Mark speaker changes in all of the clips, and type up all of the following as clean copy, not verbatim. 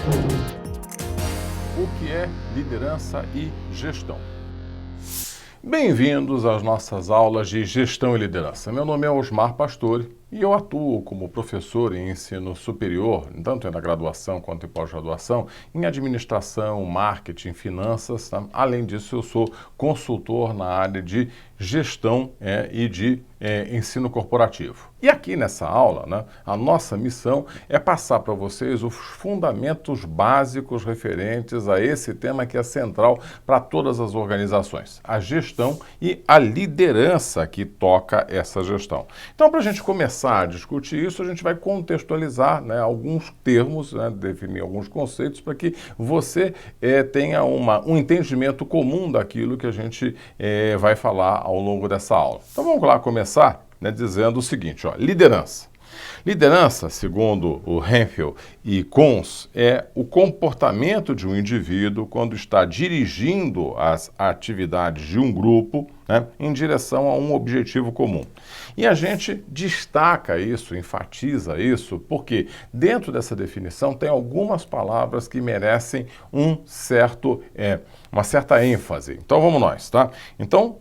Speaker 1: O que é liderança e gestão? Bem-vindos às nossas aulas de gestão e liderança. Meu nome é Osmar Pastore e eu atuo como professor em ensino superior, tanto na graduação quanto em pós-graduação, em administração, marketing, finanças. Tá? Além disso, eu sou consultor na área de gestão e de ensino corporativo. E aqui nessa aula, né, a nossa missão é passar para vocês os fundamentos básicos referentes a esse tema que é central para todas as organizações, a gestão e a liderança que toca essa gestão. Então, para a gente começar a discutir isso, a gente vai contextualizar, né, alguns termos, né, definir alguns conceitos para que você tenha um entendimento comum daquilo que a gente vai falar ao longo dessa aula. Então vamos lá começar, né, dizendo o seguinte, ó, liderança. Liderança, segundo o Hemphill e Koons, é o comportamento de um indivíduo quando está dirigindo as atividades de um grupo, né, em direção a um objetivo comum. E a gente destaca isso, enfatiza isso, porque dentro dessa definição tem algumas palavras que merecem uma certa ênfase. Então vamos nós, tá? Então,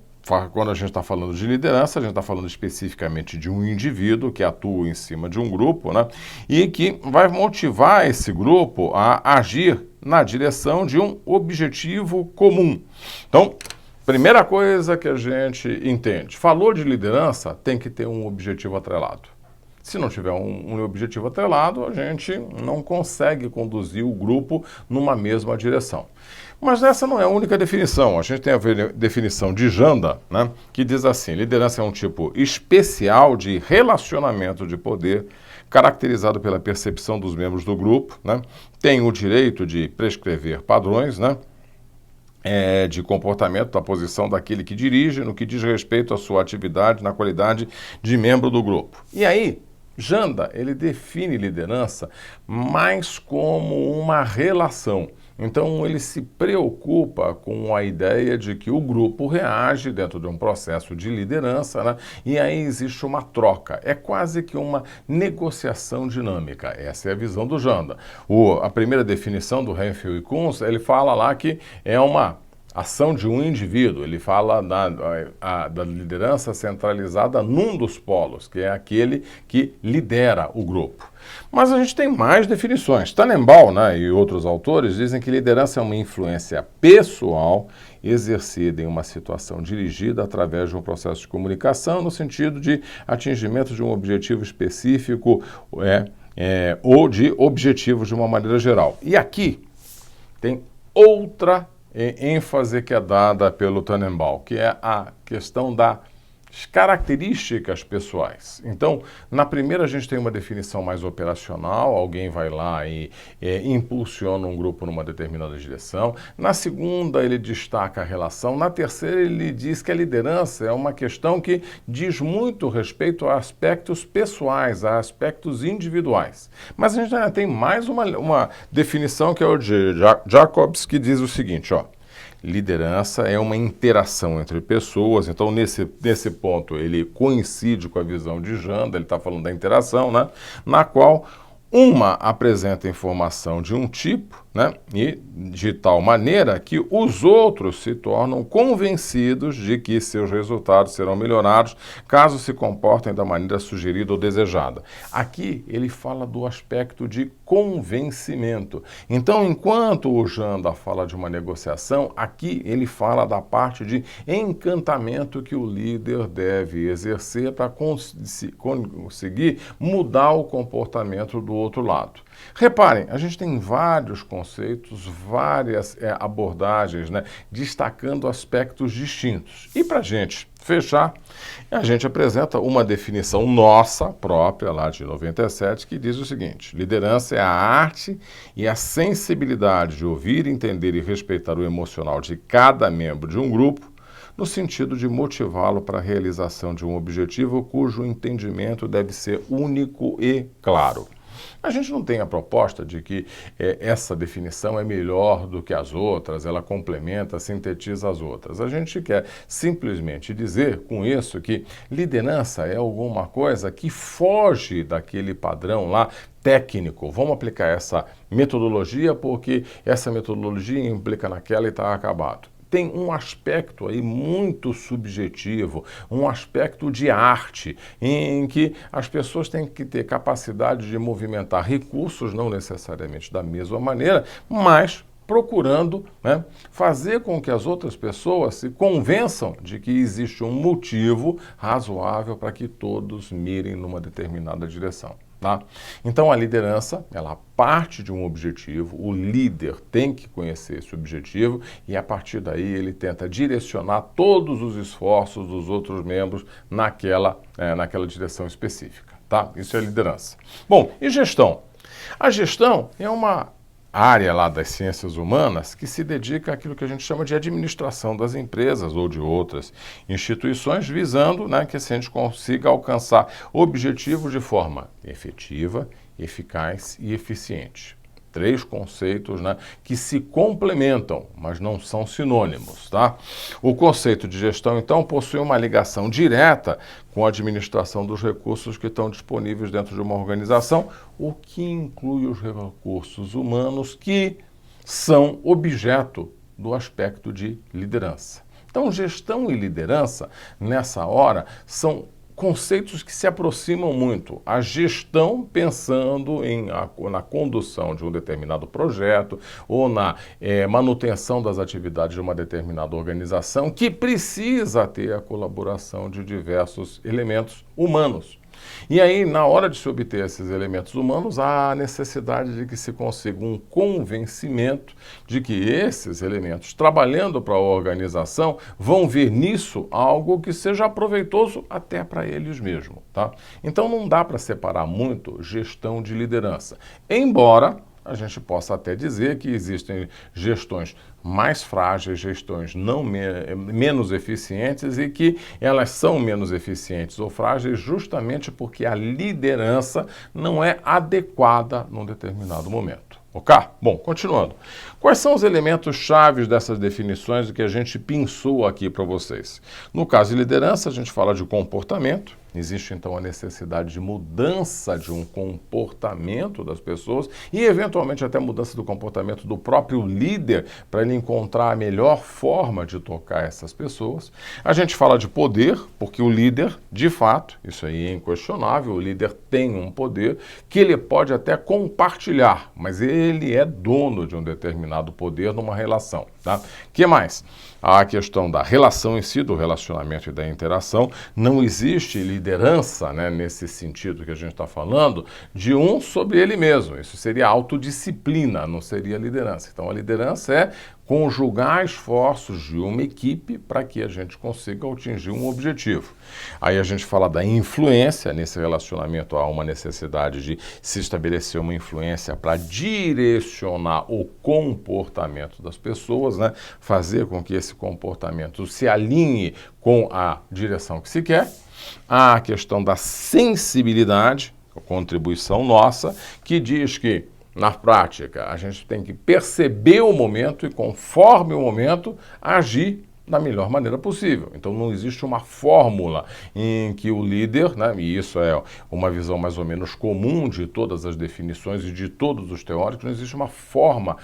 Speaker 1: quando a gente está falando de liderança, a gente está falando especificamente de um indivíduo que atua em cima de um grupo, né, e que vai motivar esse grupo a agir na direção de um objetivo comum. Então, primeira coisa que a gente entende, falou de liderança, tem que ter um objetivo atrelado. Se não tiver um objetivo atrelado, a gente não consegue conduzir o grupo numa mesma direção. Mas essa não é a única definição. A gente tem a definição de Janda, né, que diz assim: liderança é um tipo especial de relacionamento de poder, caracterizado pela percepção dos membros do grupo, né, tem o direito de prescrever padrões, né, de comportamento da posição daquele que dirige, no que diz respeito à sua atividade na qualidade de membro do grupo. E aí, Janda, ele define liderança mais como uma relação. Então, ele se preocupa com a ideia de que o grupo reage dentro de um processo de liderança, né? E aí existe uma troca. É quase que uma negociação dinâmica. Essa é a visão do Janda. A primeira definição do Hemphill e Koons, ele fala lá que é uma ação de um indivíduo. Ele fala da liderança centralizada num dos polos, que é aquele que lidera o grupo. Mas a gente tem mais definições. Tannenbaum, né, e outros autores dizem que liderança é uma influência pessoal exercida em uma situação dirigida através de um processo de comunicação no sentido de atingimento de um objetivo específico ou de objetivos de uma maneira geral. E aqui tem outra ênfase que é dada pelo Tannenbaum, que é a questão das características pessoais. Então, na primeira a gente tem uma definição mais operacional, alguém vai lá e impulsiona um grupo numa determinada direção. Na segunda ele destaca a relação. Na terceira ele diz que a liderança é uma questão que diz muito respeito a aspectos pessoais, a aspectos individuais. Mas a gente ainda tem mais uma definição que é o de Jacobs, que diz o seguinte, ó: liderança é uma interação entre pessoas. Então, nesse ponto, ele coincide com a visão de Janda, ele está falando da interação, né, na qual uma apresenta informação de um tipo, né, e de tal maneira que os outros se tornam convencidos de que seus resultados serão melhorados caso se comportem da maneira sugerida ou desejada. Aqui ele fala do aspecto de convencimento. Então, enquanto o Janda fala de uma negociação, aqui ele fala da parte de encantamento que o líder deve exercer para conseguir mudar o comportamento do outro lado. Reparem, a gente tem vários conceitos, várias abordagens, né, destacando aspectos distintos. E para a gente fechar, a gente apresenta uma definição nossa própria, lá de 97, que diz o seguinte: liderança é a arte e a sensibilidade de ouvir, entender e respeitar o emocional de cada membro de um grupo, no sentido de motivá-lo para a realização de um objetivo cujo entendimento deve ser único e claro. A gente não tem a proposta de que essa definição é melhor do que as outras, ela complementa, sintetiza as outras. A gente quer simplesmente dizer com isso que liderança é alguma coisa que foge daquele padrão lá técnico. Vamos aplicar essa metodologia porque essa metodologia implica naquela e está acabado. Tem um aspecto aí muito subjetivo, um aspecto de arte, em que as pessoas têm que ter capacidade de movimentar recursos, não necessariamente da mesma maneira, mas procurando, né, fazer com que as outras pessoas se convençam de que existe um motivo razoável para que todos mirem numa determinada direção. Tá? Então a liderança, ela parte de um objetivo, o líder tem que conhecer esse objetivo e a partir daí ele tenta direcionar todos os esforços dos outros membros naquela direção específica. Tá? Isso é liderança. Bom, e gestão? A gestão é uma área lá das ciências humanas que se dedica àquilo que a gente chama de administração das empresas ou de outras instituições, visando, né, que a gente consiga alcançar objetivos de forma efetiva, eficaz e eficiente. 3 conceitos, né, que se complementam, mas não são sinônimos, tá? O conceito de gestão, então, possui uma ligação direta com a administração dos recursos que estão disponíveis dentro de uma organização, o que inclui os recursos humanos que são objeto do aspecto de liderança. Então, gestão e liderança, nessa hora, são conceitos que se aproximam muito. A gestão pensando na condução de um determinado projeto ou na manutenção das atividades de uma determinada organização que precisa ter a colaboração de diversos elementos humanos. E aí, na hora de se obter esses elementos humanos, há a necessidade de que se consiga um convencimento de que esses elementos, trabalhando para a organização, vão ver nisso algo que seja proveitoso até para eles mesmos. Tá? Então, não dá para separar muito gestão de liderança. Embora a gente possa até dizer que existem gestões mais frágeis, gestões menos eficientes e que elas são menos eficientes ou frágeis justamente porque a liderança não é adequada num determinado momento. Ok? Bom, continuando. Quais são os elementos chaves dessas definições que a gente pensou aqui para vocês? No caso de liderança, a gente fala de comportamento. Existe, então, a necessidade de mudança de um comportamento das pessoas e, eventualmente, até mudança do comportamento do próprio líder para ele encontrar a melhor forma de tocar essas pessoas. A gente fala de poder, porque o líder, de fato, isso aí é inquestionável, o líder tem um poder que ele pode até compartilhar, mas ele é dono de um determinado poder numa relação. Tá? Que mais? A questão da relação em si, do relacionamento e da interação. Não existe liderança, né, nesse sentido que a gente está falando, de um sobre ele mesmo. Isso seria autodisciplina, não seria liderança. Então a liderança é conjugar esforços de uma equipe para que a gente consiga atingir um objetivo. Aí a gente fala da influência, nesse relacionamento há uma necessidade de se estabelecer uma influência para direcionar o comportamento das pessoas, né? Fazer com que esse comportamento se alinhe com a direção que se quer. Há a questão da sensibilidade, a contribuição nossa, que diz que na prática, a gente tem que perceber o momento e, conforme o momento, agir da melhor maneira possível. Então, não existe uma fórmula em que o líder, né, e isso é uma visão mais ou menos comum de todas as definições e de todos os teóricos, não existe uma forma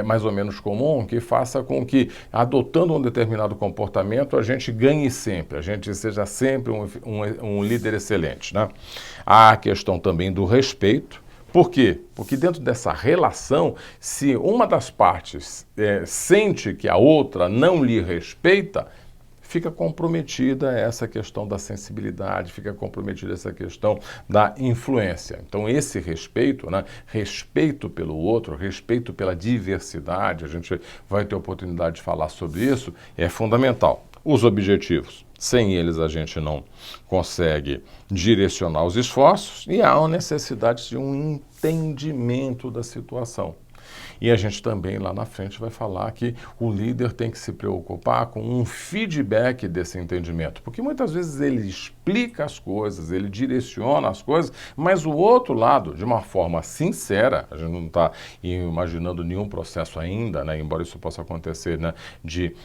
Speaker 1: mais ou menos comum que faça com que, adotando um determinado comportamento, a gente ganhe sempre, a gente seja sempre um líder excelente. Né? Há a questão também do respeito. Por quê? Porque dentro dessa relação, se uma das partes sente que a outra não lhe respeita, fica comprometida essa questão da sensibilidade, fica comprometida essa questão da influência. Então esse respeito, né, respeito pelo outro, respeito pela diversidade, a gente vai ter oportunidade de falar sobre isso, é fundamental. Os objetivos. Sem eles a gente não consegue direcionar os esforços e há a necessidade de um entendimento da situação. E a gente também lá na frente vai falar que o líder tem que se preocupar com um feedback desse entendimento, porque muitas vezes ele explica as coisas, ele direciona as coisas, mas o outro lado, de uma forma sincera, a gente não está imaginando nenhum processo ainda, né, embora isso possa acontecer, né, de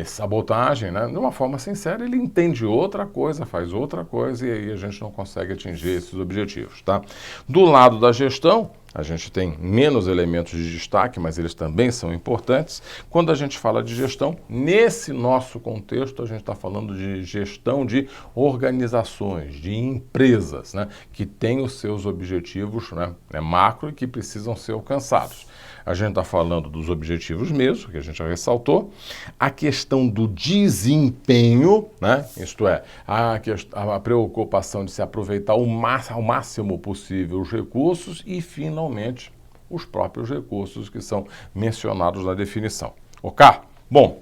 Speaker 1: sabotagem, né, de uma forma sincera ele entende outra coisa, faz outra coisa e aí a gente não consegue atingir esses objetivos, tá? Do lado da gestão, a gente tem menos elementos de destaque, mas eles também são importantes. Quando a gente fala de gestão, nesse nosso contexto, a gente está falando de gestão de organizações, de empresas, né, que têm os seus objetivos, né, macro e que precisam ser alcançados. A gente está falando dos objetivos mesmo, que a gente já ressaltou, a questão do desempenho, né? Isto é, a preocupação de se aproveitar ao máximo possível os recursos e, finalmente, os próprios recursos que são mencionados na definição. Ok? Bom,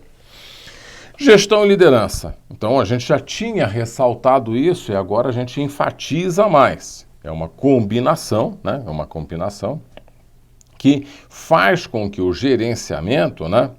Speaker 1: gestão e liderança. Então, a gente já tinha ressaltado isso e agora a gente enfatiza mais. É uma combinação, né? É uma combinação que faz com que o gerenciamento, né,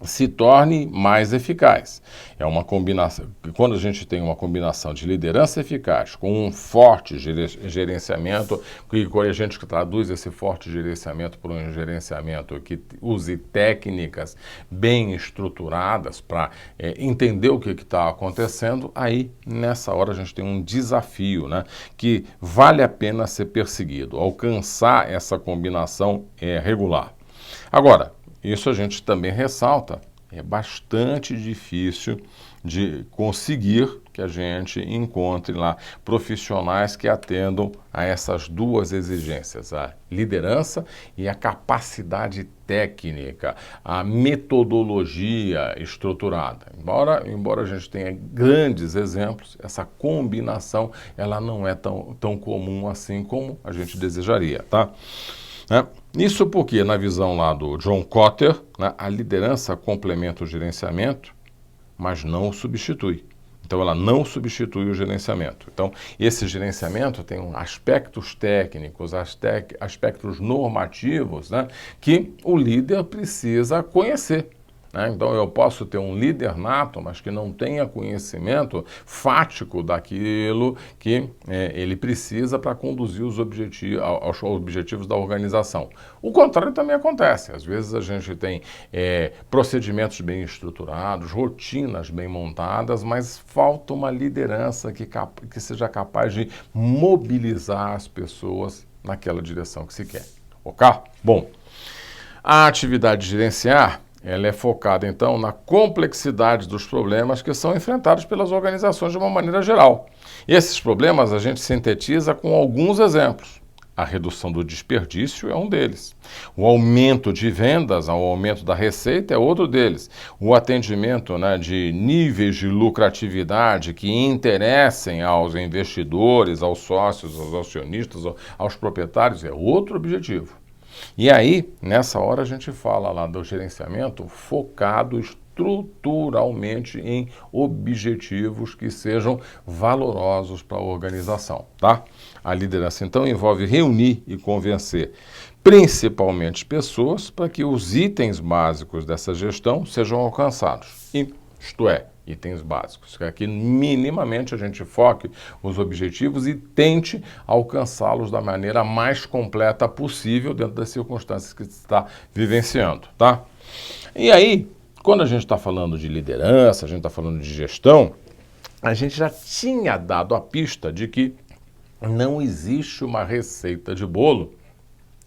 Speaker 1: se torne mais eficaz. É uma combinação, quando a gente tem uma combinação de liderança eficaz com um forte gerenciamento, que a gente traduz esse forte gerenciamento por um gerenciamento que use técnicas bem estruturadas para entender o que está acontecendo, aí nessa hora a gente tem um desafio, né, que vale a pena ser perseguido, alcançar essa combinação regular. Agora, isso a gente também ressalta, é bastante difícil de conseguir que a gente encontre lá profissionais que atendam a essas duas exigências, a liderança e a capacidade técnica, a metodologia estruturada. Embora a gente tenha grandes exemplos, essa combinação ela não é tão comum assim como a gente desejaria, tá? Isso porque, na visão lá do John Kotter, né, a liderança complementa o gerenciamento, mas não o substitui. Então, ela não substitui o gerenciamento. Então, esse gerenciamento tem aspectos técnicos, aspectos normativos, né, que o líder precisa conhecer. Então, eu posso ter um líder nato, mas que não tenha conhecimento fático daquilo que ele precisa para conduzir os aos objetivos da organização. O contrário também acontece. Às vezes a gente tem procedimentos bem estruturados, rotinas bem montadas, mas falta uma liderança que seja capaz de mobilizar as pessoas naquela direção que se quer. Ok? Bom, a atividade de gerenciar ela é focada, então, na complexidade dos problemas que são enfrentados pelas organizações de uma maneira geral. E esses problemas a gente sintetiza com alguns exemplos. A redução do desperdício é um deles. O aumento de vendas, o aumento da receita é outro deles. O atendimento, né, de níveis de lucratividade que interessem aos investidores, aos sócios, aos acionistas, aos proprietários é outro objetivo. E aí, nessa hora, a gente fala lá do gerenciamento focado estruturalmente em objetivos que sejam valorosos para a organização, tá? A liderança, então, envolve reunir e convencer principalmente pessoas para que os itens básicos dessa gestão sejam alcançados. Isto é, itens básicos, que aqui minimamente a gente foque os objetivos e tente alcançá-los da maneira mais completa possível dentro das circunstâncias que você está vivenciando, tá? E aí, quando a gente está falando de liderança, a gente está falando de gestão, a gente já tinha dado a pista de que não existe uma receita de bolo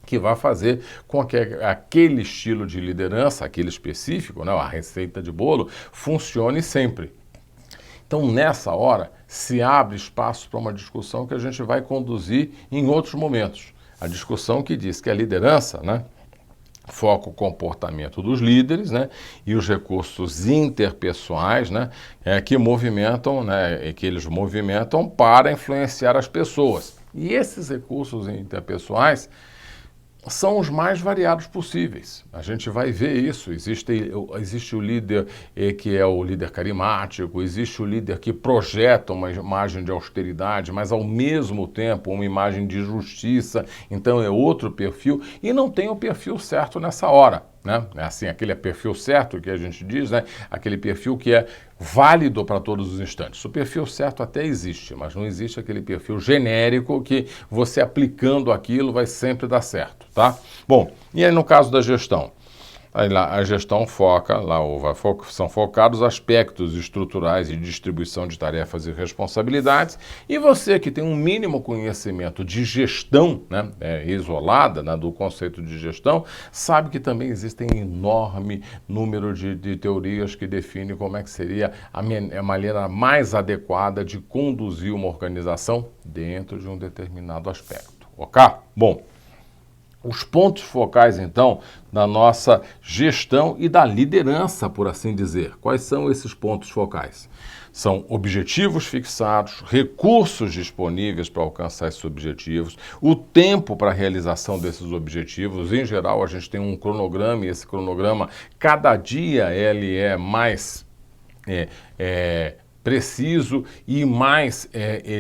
Speaker 1: que vai fazer com que aquele estilo de liderança, aquele específico, né, a receita de bolo, funcione sempre. Então, nessa hora, se abre espaço para uma discussão que a gente vai conduzir em outros momentos. A discussão que diz que a liderança, né, foca o comportamento dos líderes, né, e os recursos interpessoais, né, que movimentam, né, que eles movimentam para influenciar as pessoas. E esses recursos interpessoais são os mais variados possíveis. A gente vai ver isso. Existe o líder que é o líder carismático, existe o líder que projeta uma imagem de austeridade, mas ao mesmo tempo uma imagem de justiça, então é outro perfil, e não tem o perfil certo nessa hora, né? É assim, aquele perfil certo que a gente diz, né? Aquele perfil que é válido para todos os instantes. O perfil certo até existe, mas não existe aquele perfil genérico que você aplicando aquilo vai sempre dar certo, tá? Bom, e aí no caso da gestão? Aí lá a gestão foca, são focados aspectos estruturais e distribuição de tarefas e responsabilidades, e você que tem um mínimo conhecimento de gestão, né, isolada, né, do conceito de gestão, sabe que também existem enorme número de teorias que definem como é que seria a maneira mais adequada de conduzir uma organização dentro de um determinado aspecto, ok? Bom, os pontos focais, então, da nossa gestão e da liderança, por assim dizer. Quais são esses pontos focais? São objetivos fixados, recursos disponíveis para alcançar esses objetivos, o tempo para a realização desses objetivos. Em geral, a gente tem um cronograma e esse cronograma, cada dia ele é mais preciso e mais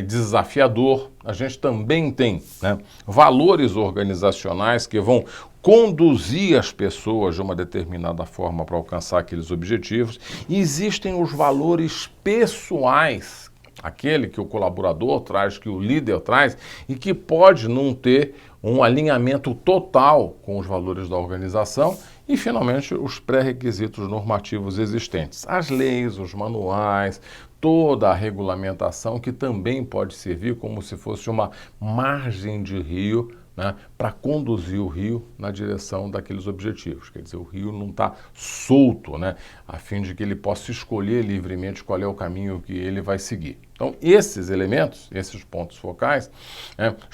Speaker 1: desafiador. A gente também tem, né, valores organizacionais que vão conduzir as pessoas de uma determinada forma para alcançar aqueles objetivos. E existem os valores pessoais, aquele que o colaborador traz, que o líder traz, e que pode não ter um alinhamento total com os valores da organização. E, finalmente, os pré-requisitos normativos existentes, as leis, os manuais, toda a regulamentação que também pode servir como se fosse uma margem de rio, né, para conduzir o rio na direção daqueles objetivos. Quer dizer, o rio não está solto, né, a fim de que ele possa escolher livremente qual é o caminho que ele vai seguir. Então, esses elementos, esses pontos focais,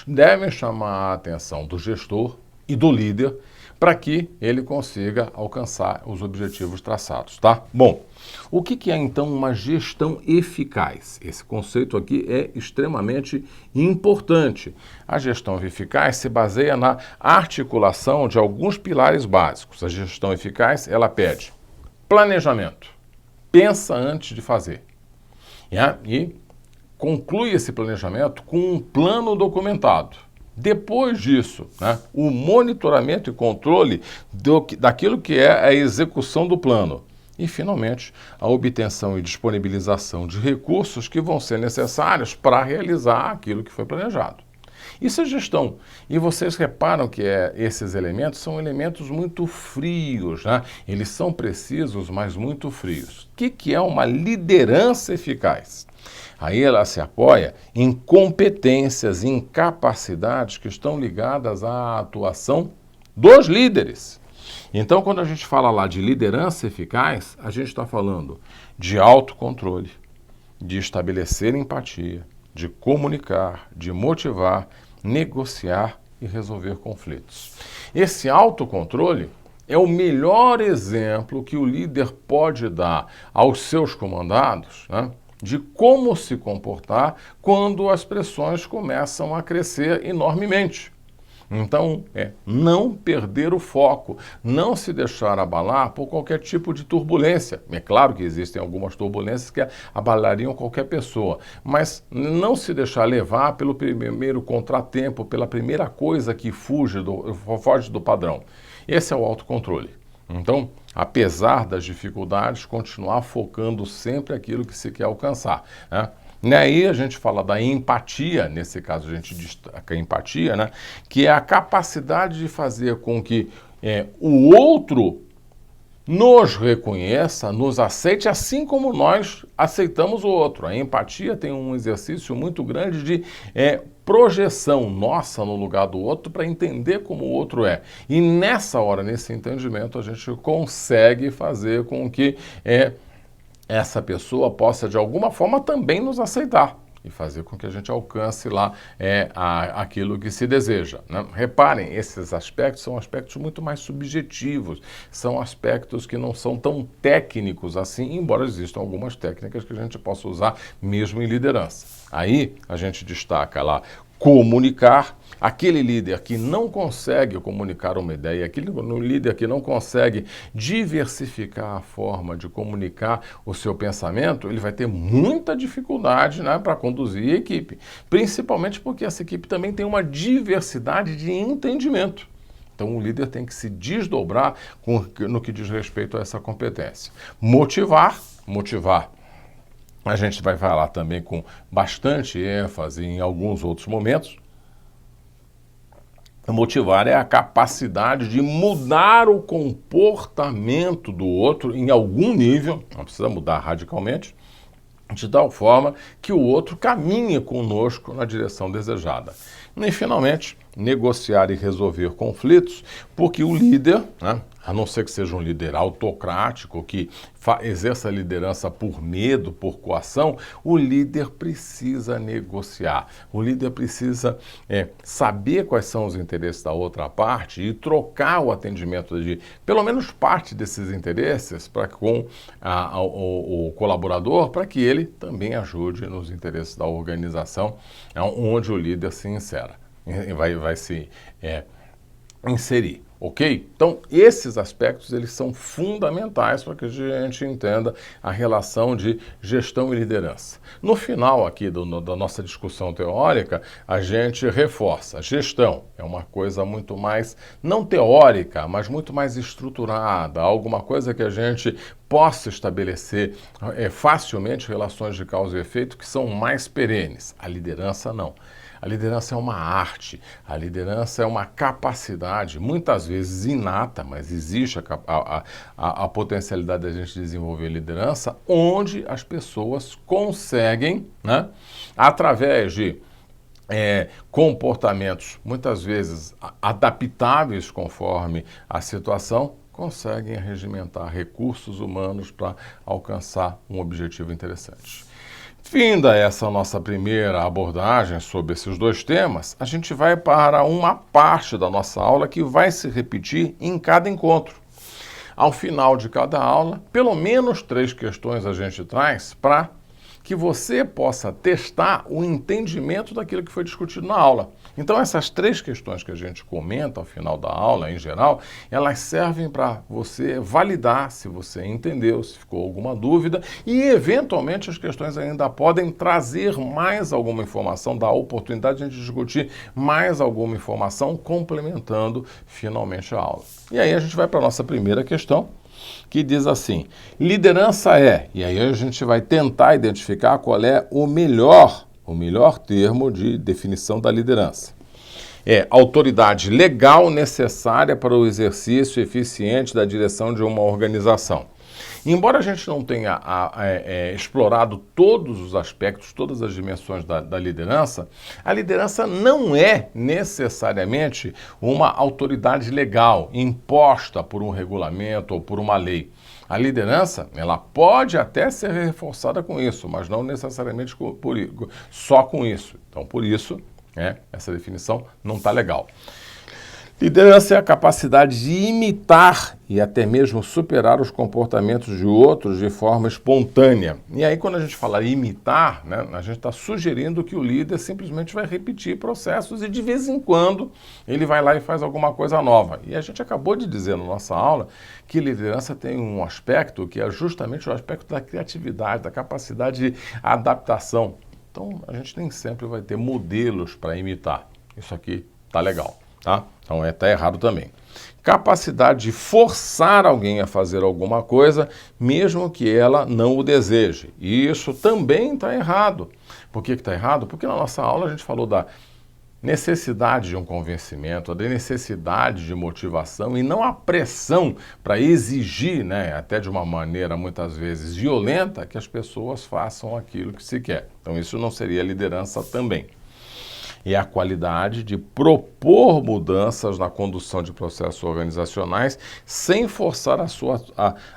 Speaker 1: devem chamar a atenção do gestor e do líder para que ele consiga alcançar os objetivos traçados, tá? Bom, o que é então uma gestão eficaz? Esse conceito aqui é extremamente importante. A gestão eficaz se baseia na articulação de alguns pilares básicos. A gestão eficaz, ela pede planejamento, pensa antes de fazer, e conclui esse planejamento com um plano documentado. Depois disso, né, o monitoramento e controle daquilo que é a execução do plano. E, finalmente, a obtenção e disponibilização de recursos que vão ser necessários para realizar aquilo que foi planejado. Isso é gestão. E vocês reparam que esses elementos são elementos muito frios, né? Eles são precisos, mas muito frios. O que é uma liderança eficaz? Aí ela se apoia em competências, em capacidades que estão ligadas à atuação dos líderes. Então, quando a gente fala lá de liderança eficaz, a gente está falando de autocontrole, de estabelecer empatia, de comunicar, de motivar, negociar e resolver conflitos. Esse autocontrole é o melhor exemplo que o líder pode dar aos seus comandados, né, de como se comportar quando as pressões começam a crescer enormemente. Então, não perder o foco, não se deixar abalar por qualquer tipo de turbulência. É claro que existem algumas turbulências que abalariam qualquer pessoa, mas não se deixar levar pelo primeiro contratempo, pela primeira coisa que foge do padrão. Esse é o autocontrole. Então, apesar das dificuldades, continuar focando sempre aquilo que se quer alcançar, né? E aí a gente fala da empatia, nesse caso a gente destaca a empatia, né? Que é a capacidade de fazer com que o outro nos reconheça, nos aceite, assim como nós aceitamos o outro. A empatia tem um exercício muito grande de projeção nossa no lugar do outro para entender como o outro é. E nessa hora, nesse entendimento, a gente consegue fazer com que essa pessoa possa, de alguma forma, também nos aceitar e fazer com que a gente alcance lá aquilo que se deseja, né? Reparem, esses aspectos são aspectos muito mais subjetivos, são aspectos que não são tão técnicos assim, embora existam algumas técnicas que a gente possa usar mesmo em liderança. Aí a gente destaca lá comunicar. Aquele líder que não consegue comunicar uma ideia, aquele líder que não consegue diversificar a forma de comunicar o seu pensamento, ele vai ter muita dificuldade, né, para conduzir a equipe. Principalmente porque essa equipe também tem uma diversidade de entendimento. Então, o líder tem que se desdobrar no que diz respeito a essa competência. Motivar. A gente vai falar também com bastante ênfase em alguns outros momentos. Motivar é a capacidade de mudar o comportamento do outro em algum nível, não precisa mudar radicalmente, de tal forma que o outro caminhe conosco na direção desejada. E, finalmente, negociar e resolver conflitos, porque o líder, né, a não ser que seja um líder autocrático, que exerça a liderança por medo, por coação, o líder precisa negociar. O líder precisa saber quais são os interesses da outra parte e trocar o atendimento de, pelo menos, parte desses interesses com o colaborador, para que ele também ajude nos interesses da organização onde o líder se insera. Vai se inserir, ok? Então, esses aspectos, eles são fundamentais para que a gente entenda a relação de gestão e liderança. No final aqui da nossa discussão teórica, a gente reforça. A gestão é uma coisa muito mais, não teórica, mas muito mais estruturada, alguma coisa que a gente possa estabelecer facilmente relações de causa e efeito que são mais perenes. A liderança não. A liderança é uma arte, a liderança é uma capacidade, muitas vezes inata, mas existe a potencialidade da gente desenvolver liderança, onde as pessoas conseguem, né, através de comportamentos, muitas vezes adaptáveis conforme a situação, conseguem regimentar recursos humanos para alcançar um objetivo interessante. Finda essa nossa primeira abordagem sobre esses dois temas, a gente vai para uma parte da nossa aula que vai se repetir em cada encontro. Ao final de cada aula, pelo menos 3 questões a gente traz para que você possa testar o entendimento daquilo que foi discutido na aula. Então, essas 3 questões que a gente comenta ao final da aula, em geral, elas servem para você validar se você entendeu, se ficou alguma dúvida, e, eventualmente, as questões ainda podem trazer mais alguma informação, dar a oportunidade de a gente discutir mais alguma informação, complementando, finalmente, a aula. E aí, a gente vai para a nossa primeira questão, que diz assim: liderança e aí a gente vai tentar identificar qual é o melhor termo de definição da liderança. É autoridade legal necessária para o exercício eficiente da direção de uma organização. Embora a gente não tenha explorado todos os aspectos, todas as dimensões da liderança, a liderança não é necessariamente uma autoridade legal imposta por um regulamento ou por uma lei. A liderança, ela pode até ser reforçada com isso, mas não necessariamente só com isso. Então, por isso, essa definição não está legal. Liderança é a capacidade de imitar e até mesmo superar os comportamentos de outros de forma espontânea. E aí, quando a gente fala imitar, né, a gente está sugerindo que o líder simplesmente vai repetir processos e, de vez em quando, ele vai lá e faz alguma coisa nova. E a gente acabou de dizer na nossa aula que liderança tem um aspecto que é justamente o aspecto da criatividade, da capacidade de adaptação. Então, a gente nem sempre vai ter modelos para imitar. Isso aqui tá legal. Tá? Então está errado também. Capacidade de forçar alguém a fazer alguma coisa, mesmo que ela não o deseje. E isso também está errado. Por que está errado? Porque na nossa aula a gente falou da necessidade de um convencimento, da necessidade de motivação e não a pressão para exigir, né, até de uma maneira muitas vezes violenta, que as pessoas façam aquilo que se quer. Então isso não seria liderança também. É a qualidade de propor mudanças na condução de processos organizacionais sem forçar a sua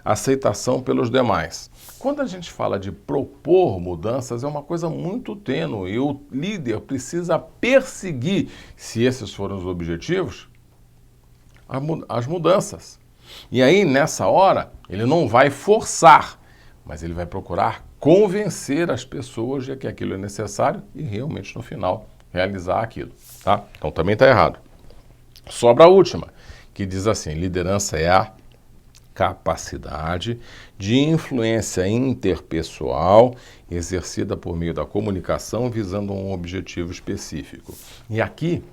Speaker 1: aceitação pelos demais. Quando a gente fala de propor mudanças, é uma coisa muito tênue e o líder precisa perseguir, se esses forem os objetivos, as mudanças. E aí, nessa hora, ele não vai forçar, mas ele vai procurar convencer as pessoas de que aquilo é necessário e realmente, no final, realizar aquilo, tá? Então também está errado. Sobra a última, que diz assim: liderança é a capacidade de influência interpessoal exercida por meio da comunicação visando um objetivo específico. E aqui,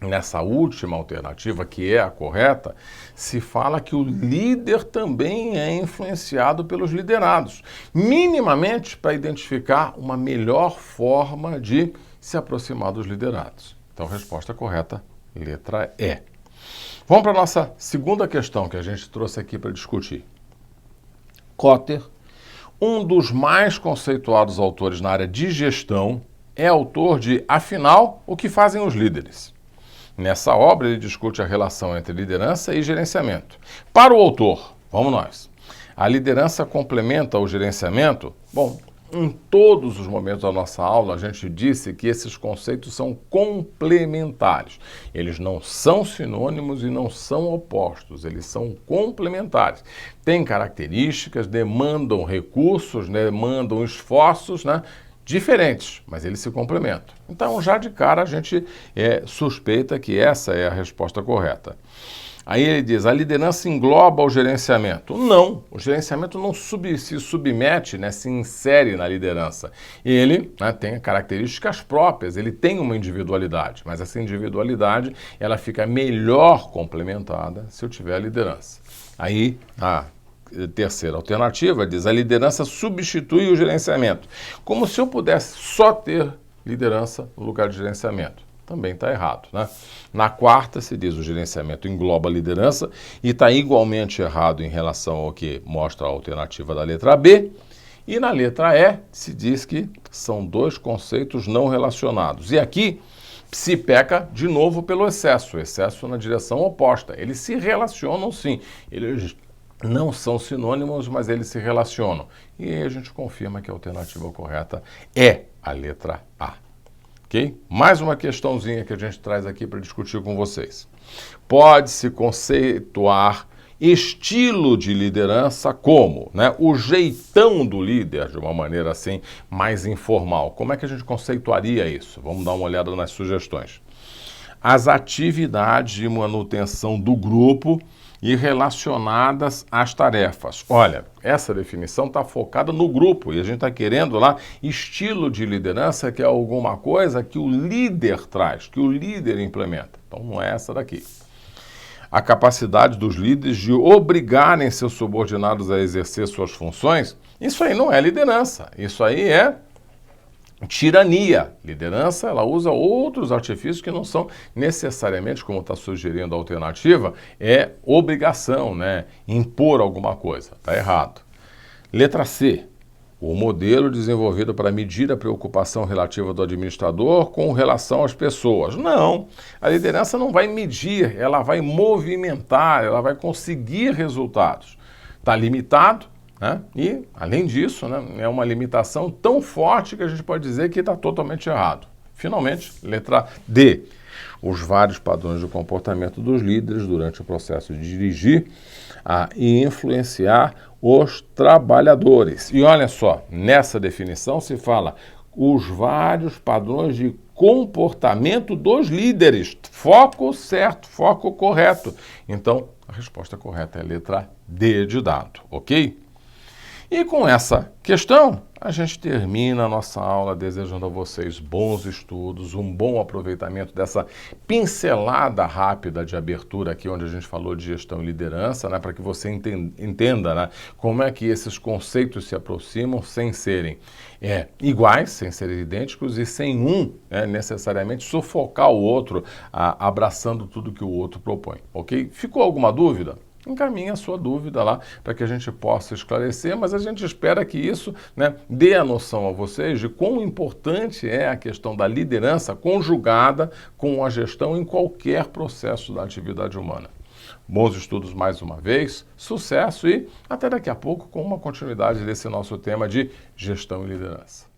Speaker 1: nessa última alternativa, que é a correta, se fala que o líder também é influenciado pelos liderados, minimamente para identificar uma melhor forma de se aproximar dos liderados. Então, resposta correta, letra E. Vamos para a nossa segunda questão que a gente trouxe aqui para discutir. Kotter, um dos mais conceituados autores na área de gestão, é autor de Afinal, o que fazem os líderes? Nessa obra, ele discute a relação entre liderança e gerenciamento. Para o autor, vamos nós, a liderança complementa o gerenciamento? Bom, em todos os momentos da nossa aula, a gente disse que esses conceitos são complementares. Eles não são sinônimos e não são opostos, eles são complementares. Têm características, demandam recursos, demandam esforços, diferentes, mas eles se complementam. Então, já de cara, a gente suspeita que essa é a resposta correta. Aí ele diz, a liderança engloba o gerenciamento. Não, o gerenciamento não se submete, se insere na liderança. Ele tem características próprias, ele tem uma individualidade, mas essa individualidade ela fica melhor complementada se eu tiver a liderança. Aí, a terceira alternativa diz, a liderança substitui o gerenciamento. Como se eu pudesse só ter liderança no lugar de gerenciamento. Também está errado, Na quarta, se diz o gerenciamento engloba a liderança e está igualmente errado em relação ao que mostra a alternativa da letra B. E na letra E, se diz que são dois conceitos não relacionados. E aqui se peca de novo pelo excesso na direção oposta. Eles se relacionam sim, eles não são sinônimos, mas eles se relacionam. E aí a gente confirma que a alternativa correta é a letra A. Okay? Mais uma questãozinha que a gente traz aqui para discutir com vocês. Pode-se conceituar estilo de liderança como o jeitão do líder, de uma maneira assim mais informal. Como é que a gente conceituaria isso? Vamos dar uma olhada nas sugestões. As atividades de manutenção do grupo e relacionadas às tarefas. Olha, essa definição está focada no grupo e a gente está querendo lá estilo de liderança, que é alguma coisa que o líder traz, que o líder implementa. Então não é essa daqui. A capacidade dos líderes de obrigarem seus subordinados a exercer suas funções, isso aí não é liderança, isso aí é tirania. Liderança, ela usa outros artifícios que não são necessariamente, como está sugerindo a alternativa, é obrigação, impor alguma coisa. Está errado. Letra C. O modelo desenvolvido para medir a preocupação relativa do administrador com relação às pessoas. Não, a liderança não vai medir, ela vai movimentar, ela vai conseguir resultados. Está limitado. E, além disso, é uma limitação tão forte que a gente pode dizer que está totalmente errado. Finalmente, letra D. Os vários padrões de comportamento dos líderes durante o processo de dirigir e influenciar os trabalhadores. E olha só, nessa definição se fala os vários padrões de comportamento dos líderes. Foco certo, foco correto. Então, a resposta correta é a letra D de dado, ok? E com essa questão, a gente termina a nossa aula desejando a vocês bons estudos, um bom aproveitamento dessa pincelada rápida de abertura aqui, onde a gente falou de gestão e liderança, para que você entenda como é que esses conceitos se aproximam sem serem iguais, sem serem idênticos e sem um necessariamente sufocar o outro, abraçando tudo que o outro propõe, ok? Ficou alguma dúvida? Encaminhe a sua dúvida lá para que a gente possa esclarecer, mas a gente espera que isso dê a noção a vocês de quão importante é a questão da liderança conjugada com a gestão em qualquer processo da atividade humana. Bons estudos mais uma vez, sucesso e até daqui a pouco com uma continuidade desse nosso tema de gestão e liderança.